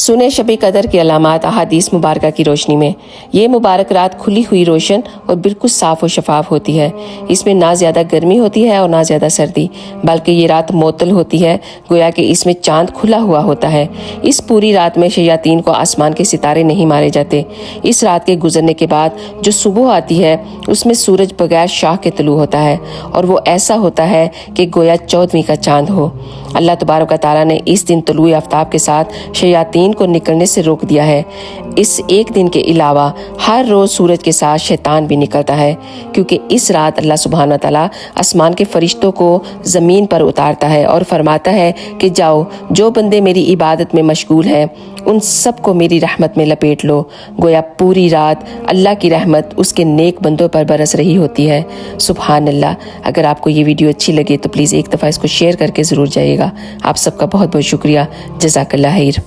सुने शब कदर के अलामात अहादीस मुबारका की रोशनी में। ये मुबारक रात खुली हुई, रोशन और बिल्कुल साफ़ और शफाफ होती है। इसमें ना ज़्यादा गर्मी होती है और ना ज़्यादा सर्दी, बल्कि ये रात मोतल होती है, गोया कि इसमें चांद खुला हुआ होता है। इस पूरी रात में शयातीन को आसमान के सितारे नहीं मारे जाते। इस रात के गुजरने के बाद जो सुबह आती है उसमें सूरज बगैर शाह के तलू होता है और वो ऐसा होता है कि गोया 14वीं का चांद हो। अल्लाह तबारक व तआला ने इस दिन तुलूए आफ्ताब के साथ शयातीन को निकलने से रोक दिया है। इस एक दिन के अलावा हर रोज़ सूरज के साथ शैतान भी निकलता है, क्योंकि इस रात अल्लाह सुब्हान व तआला आसमान के फरिश्तों को ज़मीन पर उतारता है और फरमाता है कि जाओ, जो बंदे मेरी इबादत में मशगूल हैं उन सब को मेरी रहमत में लपेट लो। गोया पूरी रात अल्लाह की रहमत उसके नेक बंदों पर बरस रही होती है। सुभान अल्लाह। अगर आपको ये वीडियो अच्छी लगे तो प्लीज़ एक दफ़ा इसको शेयर करके ज़रूर जाइएगा। आप सबका बहुत बहुत शुक्रिया। जज़ाकल्लाह खैर।